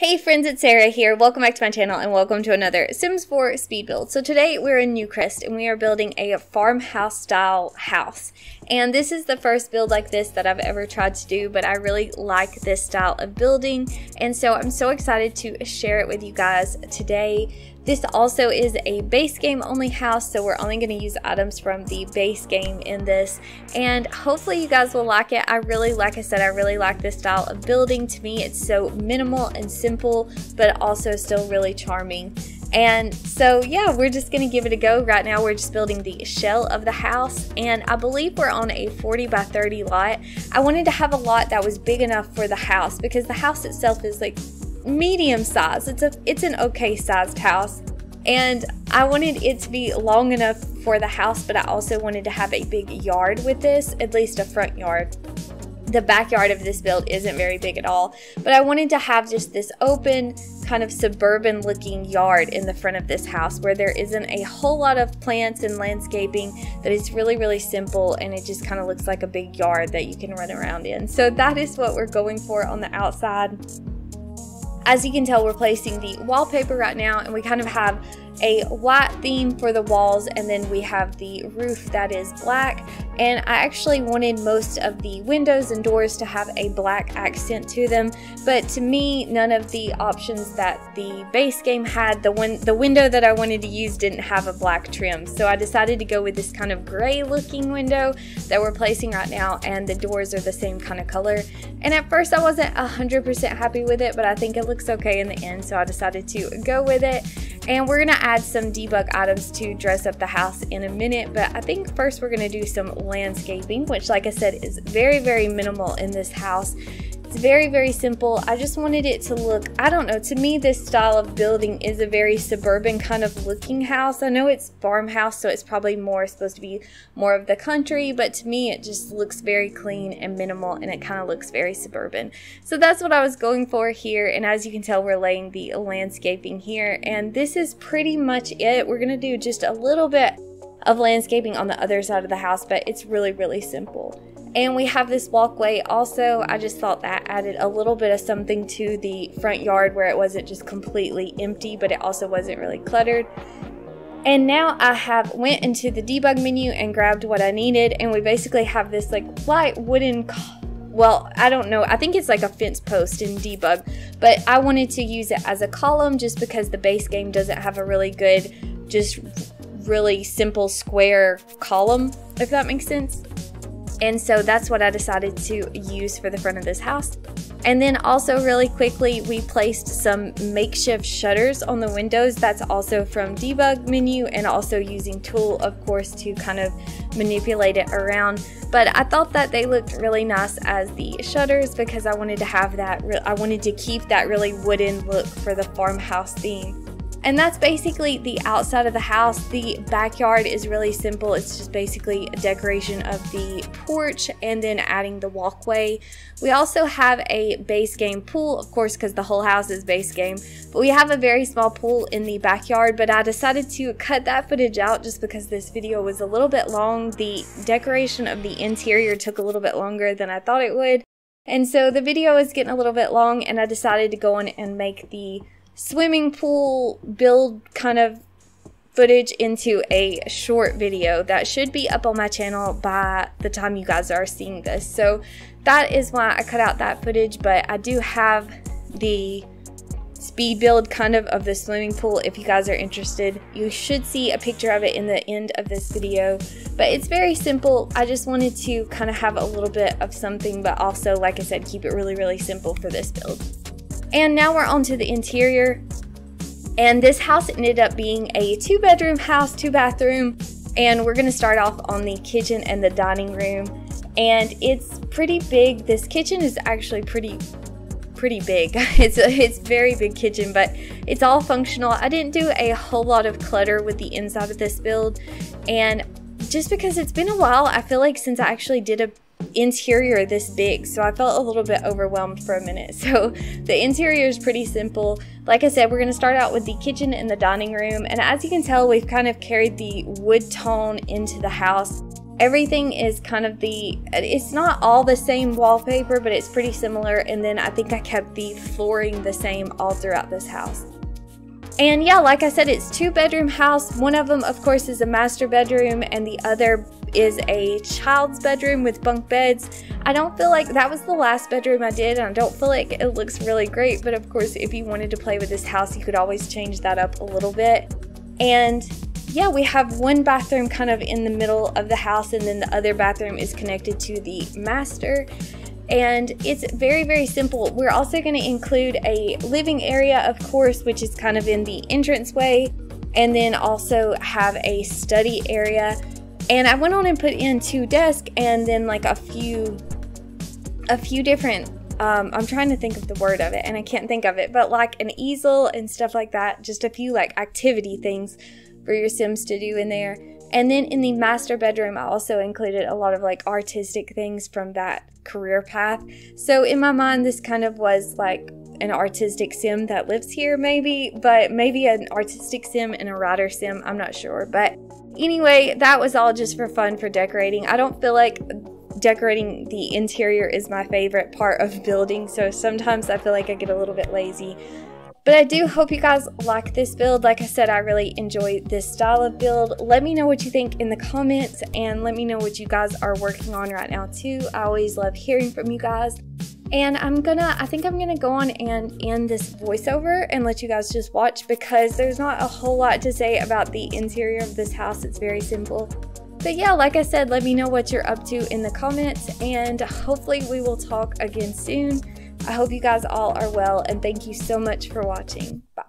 Hey friends, it's Sarah here. Welcome back to my channel and welcome to another Sims 4 speed build. So today we're in Newcrest and we are building a farmhouse style house. And this is the first build like this that I've ever tried to do, but I really like this style of building. And so I'm so excited to share it with you guys today. This also is a base game only house, so we're only going to use items from the base game in this, and hopefully you guys will like it. I really like this style of building. To me, it's so minimal and simple, but also still really charming. And so yeah, we're just going to give it a go. Right now we're just building the shell of the house, and I believe we're on a 40 by 30 lot. I wanted to have a lot that was big enough for the house because the house itself is like medium size. It's an okay sized house, and I wanted it to be long enough for the house, but I also wanted to have a big yard with this, at least a front yard. The backyard of this build isn't very big at all, but I wanted to have just this open kind of suburban looking yard in the front of this house where there isn't a whole lot of plants and landscaping, that is really simple, and it just kind of looks like a big yard that you can run around in. So that is what we're going for on the outside. As you can tell, we're placing the wallpaper right now, and we kind of have a white theme for the walls, and then we have the roof that is black. And I actually wanted most of the windows and doors to have a black accent to them, but to me, none of the options that the base game had, the window that I wanted to use didn't have a black trim, so I decided to go with this kind of gray looking window that we're placing right now, and the doors are the same kind of color. And at first I wasn't 100% happy with it, but I think it looks okay in the end, so I decided to go with it. And we're gonna add some debug items to dress up the house in a minute, but I think first we're gonna do some landscaping, which, like I said, is very minimal in this house. It's very simple. I just wanted it to look, I don't know, to me this style of building is a very suburban kind of looking house. I know it's farmhouse, so it's probably supposed to be more of the country, but to me it just looks very clean and minimal, and it kind of looks very suburban. So that's what I was going for here, and as you can tell, we're laying the landscaping here, and this is pretty much it. We're gonna do just a little bit of landscaping on the other side of the house, but it's really simple. And we have this walkway also. I just thought that added a little bit of something to the front yard where it wasn't just completely empty, but it also wasn't really cluttered. And now I went into the debug menu and grabbed what I needed, and we basically have this like light wooden, well, I don't know, I think it's like a fence post in debug, but I wanted to use it as a column just because the base game doesn't have a really good, just really simple square column, if that makes sense. And so that's what I decided to use for the front of this house. And then also really quickly, we placed some makeshift shutters on the windows. That's also from debug menu, and also using tool, of course, to kind of manipulate it around. But I thought that they looked really nice as the shutters because I wanted to have that, I wanted to keep that really wooden look for the farmhouse theme. And that's basically the outside of the house. The backyard is really simple. It's just basically a decoration of the porch and then adding the walkway. We also have a base game pool, of course, because the whole house is base game. But we have a very small pool in the backyard, but I decided to cut that footage out just because this video was a little bit long. The decoration of the interior took a little bit longer than I thought it would. And so the video is getting a little bit long, and I decided to go in and make the swimming pool build kind of footage into a short video that should be up on my channel by the time you guys are seeing this. So that is why I cut out that footage, but I do have the speed build kind of the swimming pool. If you guys are interested, you should see a picture of it in the end of this video, but it's very simple. I just wanted to kind of have a little bit of something, but also, like I said, keep it really simple for this build. And now we're on to the interior, and this house ended up being a 2-bedroom house, 2-bathroom, and we're gonna start off on the kitchen and the dining room, and it's pretty big. This kitchen is actually pretty big. It's very big kitchen, but it's all functional. I didn't do a whole lot of clutter with the inside of this build, and just because it's been a while, I feel like, since I actually did a interior this big, so I felt a little bit overwhelmed for a minute. So the interior is pretty simple. Like I said, we're going to start out with the kitchen and the dining room, and as you can tell, we've kind of carried the wood tone into the house. Everything is kind of it's not all the same wallpaper, but it's pretty similar. And then I think I kept the flooring the same all throughout this house. And yeah, like I said, it's 2-bedroom house. One of them, of course, is a master bedroom, and the other is a child's bedroom with bunk beds. I don't feel like that was the last bedroom I did, and I don't feel like it looks really great, but of course, if you wanted to play with this house, you could always change that up a little bit. And yeah, we have one bathroom kind of in the middle of the house, and then the other bathroom is connected to the master. And it's very, very simple. We're also going to include a living area, of course, which is kind of in the entranceway, and then also have a study area. And I went on and put in 2 desks and then like a few different, I'm trying to think of the word of it and I can't think of it, but like an easel and stuff like that. Just a few like activity things for your Sims to do in there. And then in the master bedroom, I also included a lot of like artistic things from that career path. So in my mind, this kind of was like an artistic sim that lives here maybe, but maybe an artistic sim and a writer sim, I'm not sure. But anyway, that was all just for fun for decorating. I don't feel like decorating the interior is my favorite part of building, so sometimes I feel like I get a little bit lazy. But I do hope you guys like this build. Like I said, I really enjoy this style of build. Let me know what you think in the comments, and let me know what you guys are working on right now too. I always love hearing from you guys. And I think I'm gonna go on and end this voiceover and let you guys just watch, because there's not a whole lot to say about the interior of this house. It's very simple. But yeah, like I said, let me know what you're up to in the comments, and hopefully we will talk again soon. I hope you guys all are well, and thank you so much for watching. Bye.